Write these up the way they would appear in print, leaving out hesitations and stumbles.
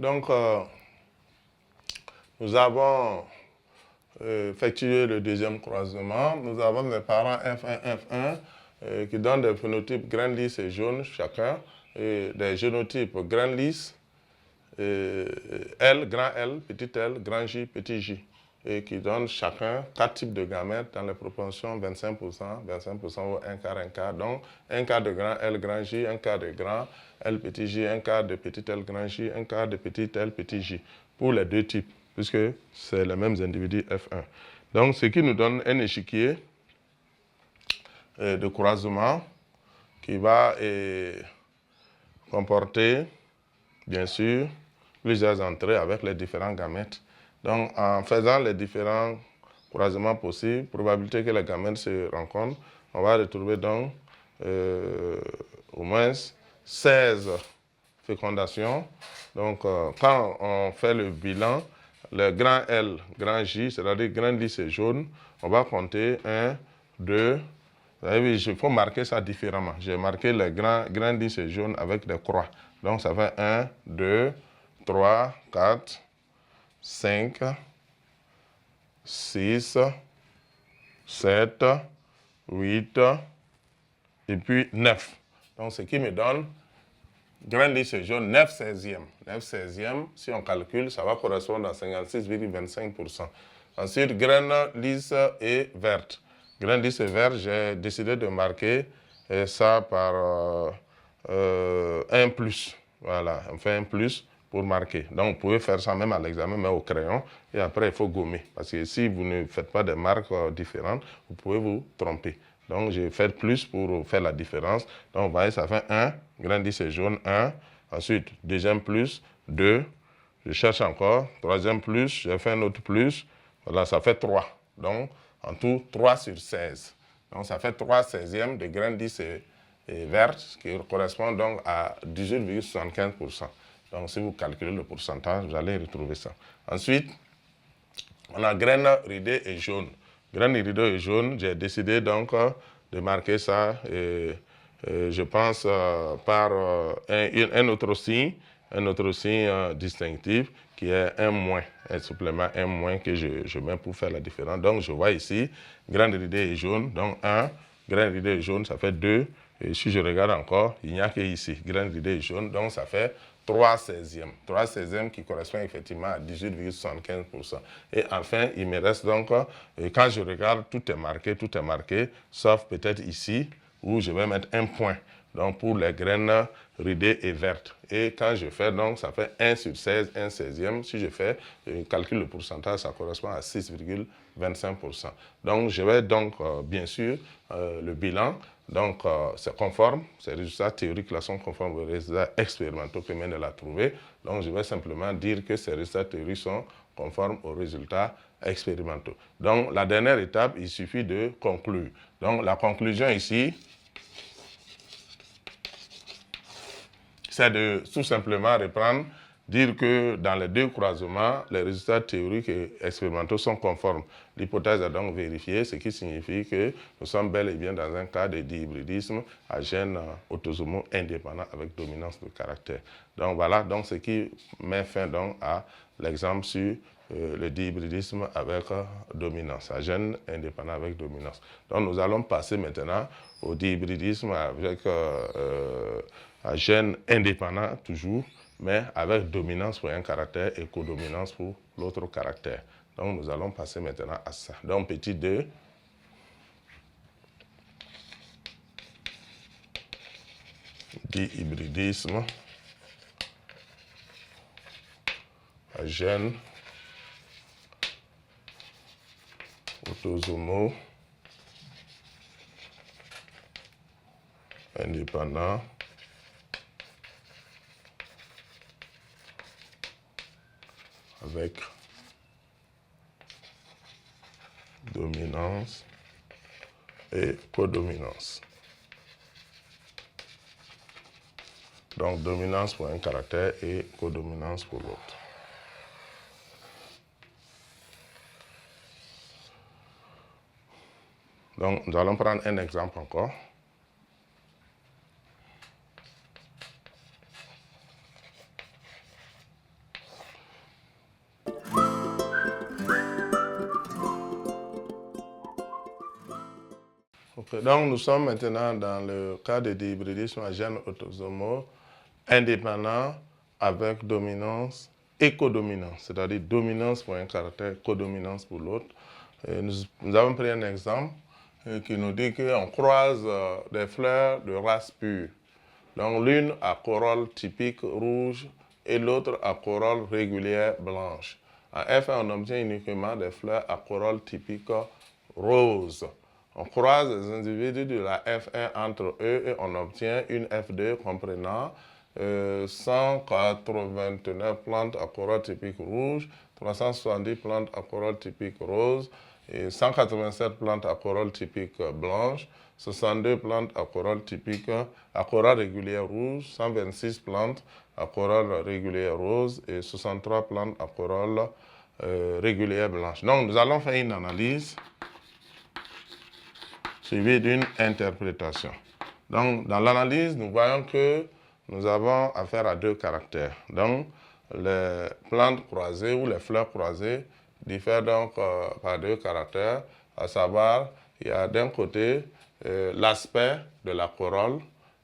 Donc, nous avons effectué le deuxième croisement. Nous avons des parents F1, F1 qui donnent des phénotypes grain lisse et jaune chacun, et des génotypes grain lisse, L, grand L, petit l, grand J, petit j, et qui donnent chacun 4 types de gamètes dans les proportions 25%, 25% ou un quart. Donc, un quart de grand L, grand J, un quart de grand L, petit j, un quart de petit l, grand J, un quart de petit l, petit j, pour les deux types, puisque c'est les mêmes individus F1. Donc, ce qui nous donne un échiquier de croisement qui va comporter, bien sûr, plusieurs entrées avec les différents gamètes. Donc, en faisant les différents croisements possibles, probabilité que les gamètes se rencontrent, on va retrouver donc au moins 16 fécondations. Donc, quand on fait le bilan, le grand L, grand J, c'est-à-dire grand lisse et jaune, on va compter 1, 2, vous avez vu, il faut marquer ça différemment. J'ai marqué le grand lisse et jaune avec des croix. Donc, ça fait 1, 2, 3, 4, 5, 6, 7, 8, et puis 9. Donc, ce qui me donne grain lisse jaune, 9 16e. 9 16e, si on calcule, ça va correspondre à 56,25%. Ensuite, graine lisse et verte. Graine lisse et verte, j'ai décidé de marquer ça par 1 plus. Voilà, on fait 1 plus pour marquer. Donc, vous pouvez faire ça même à l'examen, mais au crayon. Et après, il faut gommer. Parce que si vous ne faites pas des marques différentes, vous pouvez vous tromper. Donc, j'ai fait plus pour faire la différence. Donc, vous voyez, ça fait 1. Grain lisse jaune, 1. Ensuite, deuxième plus, 2. Je cherche encore. Troisième plus, j'ai fait un autre plus. Voilà, ça fait 3. Donc, en tout, 3 sur 16. Donc, ça fait 3 16e de grain lisse et verte, ce qui correspond donc à 18,75%. Donc, si vous calculez le pourcentage, vous allez retrouver ça. Ensuite, on a graines ridées et jaunes. Graines ridées et jaunes, j'ai décidé donc de marquer ça, je pense, par un autre signe distinctif qui est un moins, un supplément, un moins que je mets pour faire la différence. Donc, je vois ici, graines ridées et jaunes, donc 1, graines ridées et jaunes, ça fait 2. Et si je regarde encore, il n'y a que ici, graines ridées et jaunes, donc ça fait 3 16e. 3 16e qui correspond effectivement à 18,75%. Et enfin, il me reste donc, quand je regarde, tout est marqué, sauf peut-être ici, où je vais mettre un point. Donc, pour les graines ridées et vertes. Et quand je fais, donc, ça fait 1 sur 16, 1 16e. Si je fais, je calcule le pourcentage, ça correspond à 6,25%. Donc, je vais donc, bien sûr, le bilan. Donc, c'est conforme, ces résultats théoriques là sont conformes aux résultats expérimentaux que je viens de la trouver. Donc, je vais simplement dire que ces résultats théoriques sont conformes aux résultats expérimentaux. Donc, la dernière étape, il suffit de conclure. Donc, la conclusion ici, c'est de tout simplement reprendre, dire que dans les deux croisements, les résultats théoriques et expérimentaux sont conformes. L'hypothèse est donc vérifiée, ce qui signifie que nous sommes bel et bien dans un cas de dihybridisme à gènes autosomaux indépendants avec dominance de caractère. Donc voilà, donc ce qui met fin donc à l'exemple sur le dihybridisme avec dominance, à gènes indépendants avec dominance. Donc nous allons passer maintenant au dihybridisme avec à gènes indépendants toujours, mais avec dominance pour un caractère et codominance pour l'autre caractère. Donc nous allons passer maintenant à ça. Donc petit 2. Dihybridisme à gènes autosomaux indépendants avec dominance et codominance. Donc, dominance pour un caractère et codominance pour l'autre. Donc, nous allons prendre un exemple encore. Okay. Donc, nous sommes maintenant dans le cas de dihybridisme à gènes autosomaux indépendants avec dominance et codominance, c'est-à-dire dominance pour un caractère, codominance pour l'autre. Nous avons pris un exemple qui nous dit qu'on croise des fleurs de race pure. Donc, l'une à corolle typique rouge et l'autre à corolle régulière blanche. En F1, on obtient uniquement des fleurs à corolle typique rose. On croise les individus de la F1 entre eux et on obtient une F2 comprenant 189 plantes à corolle typique rouge, 370 plantes à corolle typique rose, et 187 plantes à corolle typique blanche, 62 plantes à corolle typique à corolle régulière rouge, 126 plantes à corolle régulière rose et 63 plantes à corolle régulière blanche. Donc nous allons faire une analyse suivie d'une interprétation. Donc dans l'analyse, nous voyons que nous avons affaire à deux caractères. Donc les plantes croisées ou les fleurs croisées diffèrent donc par deux caractères, à savoir, il y a d'un côté l'aspect de la corolle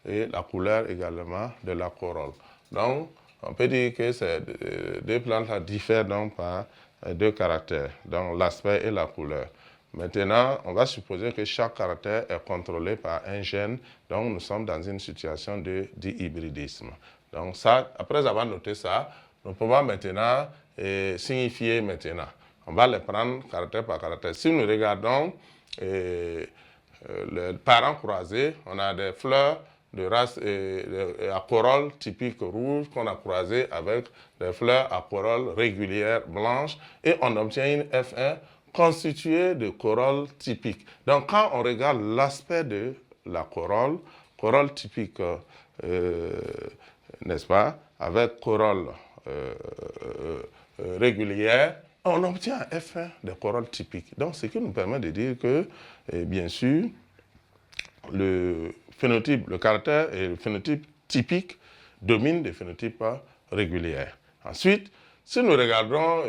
et la couleur également de la corolle. Donc, on peut dire que ces deux plantes-là diffèrent donc par deux caractères, donc l'aspect et la couleur. Maintenant, on va supposer que chaque caractère est contrôlé par un gène, donc nous sommes dans une situation de dihybridisme. Donc ça, après avoir noté ça, nous pouvons maintenant signifier maintenant. On va les prendre caractère par caractère. Si nous regardons les parents croisés, on a des fleurs de race à corolle typique rouge qu'on a croisées avec des fleurs à corolle régulière blanche et on obtient une F1 constituée de corolle typique. Donc quand on regarde l'aspect de la corolle typique, n'est-ce pas, avec corolle régulière, on obtient un F1 de corolle typique. Donc, ce qui nous permet de dire que, bien sûr, le phénotype, le caractère et le phénotype typique dominent des phénotypes réguliers. Ensuite, si nous regardons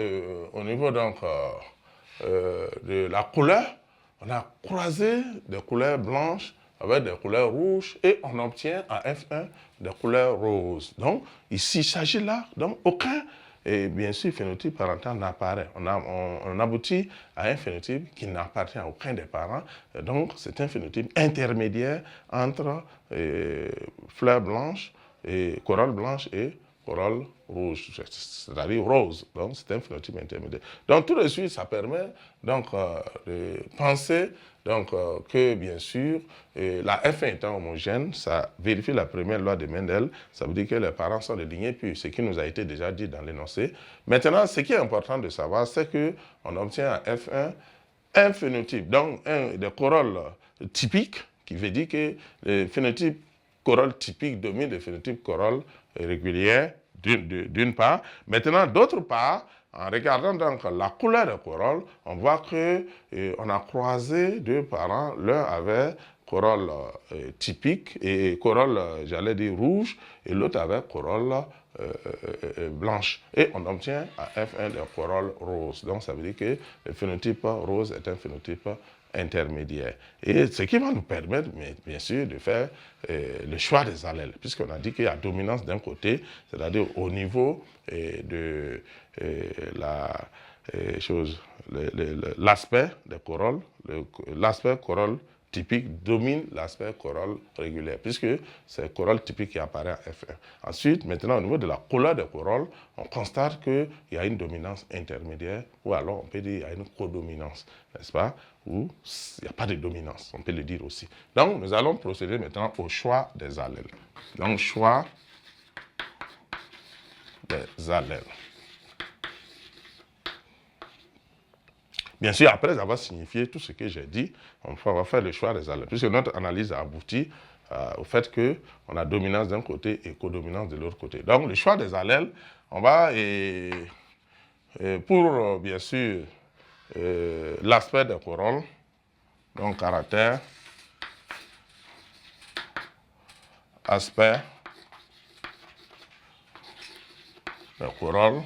au niveau donc, de la couleur, on a croisé des couleurs blanches avec des couleurs rouges et on obtient en F1 des couleurs roses. Donc, ici, il s'agit là, donc aucun, et bien sûr, phénotype parental n'apparaît. On aboutit à un phénotype qui n'appartient à aucun des parents. Donc, c'est un phénotype intermédiaire entre fleurs blanches, et corolle blanche et corolle rouge, c'est-à-dire rose. Donc, c'est un phénotype intermédiaire. Donc, tout de suite, ça permet donc, de penser donc, que, bien sûr, la F1 étant homogène, ça vérifie la première loi de Mendel, ça veut dire que les parents sont de lignée pure, ce qui nous a été déjà dit dans l'énoncé. Maintenant, ce qui est important de savoir, c'est qu'on obtient en F1 un phénotype, donc des corolles typiques, qui veut dire que le phénotype corolle typique domine le phénotype corolle régulière, d'une part. Maintenant, d'autre part, en regardant donc la couleur de corolle, on voit qu'on a croisé deux parents, l'un avait corolle typique et corolle, j'allais dire rouge, et l'autre avait corolle blanche. Et on obtient à F1 de corolle rose. Donc ça veut dire que le phénotype rose est un phénotype intermédiaire. Et ce qui va nous permettre, bien sûr, de faire le choix des allèles, puisqu'on a dit qu'il y a dominance d'un côté, c'est-à-dire au niveau de l'aspect des corolles, l'aspect corolle typique domine l'aspect corolle régulière, puisque c'est corolle typique qui apparaît en F1. Ensuite, maintenant, au niveau de la couleur des corolles, on constate qu'il y a une dominance intermédiaire, ou alors on peut dire qu'il y a une codominance, n'est-ce pas, ou il n'y a pas de dominance, on peut le dire aussi. Donc, nous allons procéder maintenant au choix des allèles. Donc, choix des allèles. Bien sûr, après avoir signifié tout ce que j'ai dit, on va faire le choix des allèles, puisque notre analyse a abouti au fait qu'on a dominance d'un côté et codominance de l'autre côté. Donc, le choix des allèles, on va, pour bien sûr l'aspect des corolles, donc caractère, aspect des corolles,